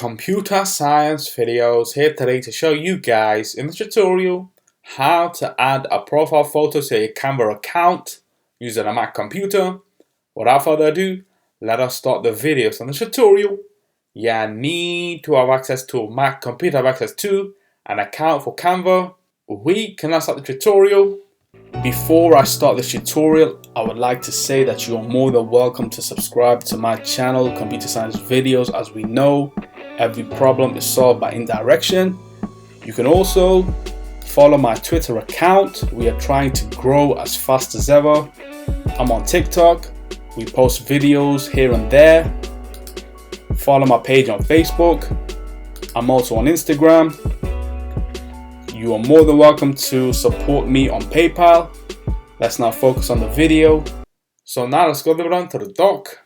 Computer science videos here today to show you guys in the tutorial how to add a profile photo to your Canva account using a Mac computer. Without further ado, let us start the video. So in the tutorial, you need to have access to a Mac computer, have access to an account for Canva. We can now start the tutorial. Before I start this tutorial, I would like to say that you are more than welcome to subscribe to my channel, Computer Science Videos. As we know, every problem is solved by indirection. You can also follow my Twitter account. We are trying to grow as fast as ever. I'm on TikTok. We post videos here and there. Follow my page on Facebook. I'm also on Instagram. You are more than welcome to support me on PayPal. Let's now focus on the video. So now let's go down to the dock.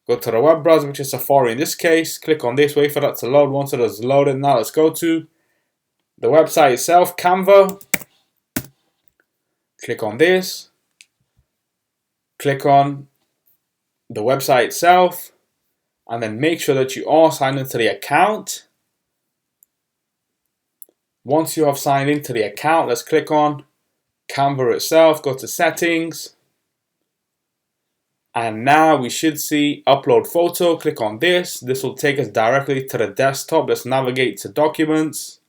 Go to the web browser, which is Safari in this case. Click on this, wait for that to load. Once it is loaded, now let's go to the website itself, Canva. Click on this. Click on the website itself. And then make sure that you are signed into the account. Once you have signed into the account, let's click on Canva itself, go to settings. And now we should see upload photo. Click on this. This will take us directly to the desktop. Let's navigate to documents.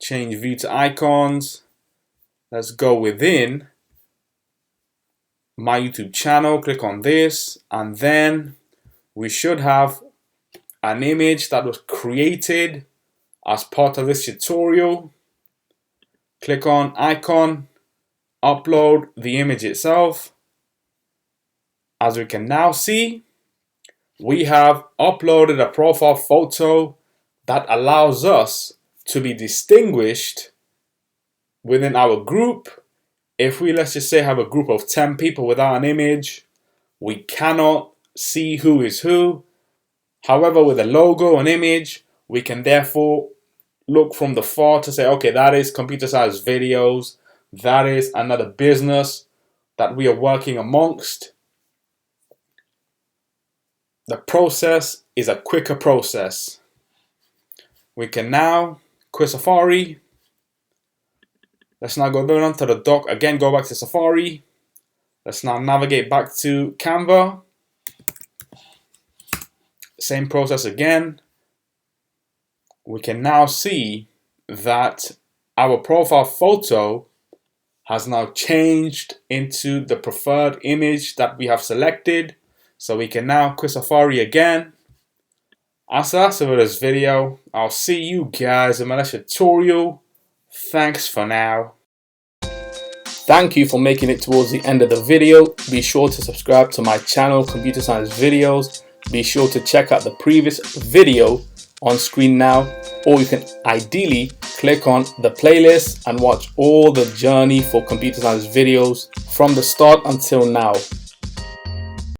Change view to icons. Let's go within my YouTube channel. Click on this. And then we should have an image that was created as part of this tutorial. Click on icon, upload the image itself. As we can now see, we have uploaded a profile photo that allows us to be distinguished within our group. If we, let's just say, have a group of 10 people without an image, we cannot see who is who. However, with a logo, an image, we can therefore look from the far to say, okay, that is Computer Science Videos. That is another business that we are working amongst. The process is a quicker process. We can now quit Safari. Let's now go down to the dock. Again, go back to Safari. Let's now navigate back to Canva. Same process again. We can now see that our profile photo has now changed into the preferred image that we have selected. So we can now quit Safari again. As that's it for this video. I'll see you guys in my next tutorial. Thanks for now. Thank you for making it towards the end of the video. Be sure to subscribe to my channel, Computer Science Videos. Be sure to check out the previous video on screen now, or you can ideally click on the playlist and watch all the journey for Computer Science Videos from the start until now.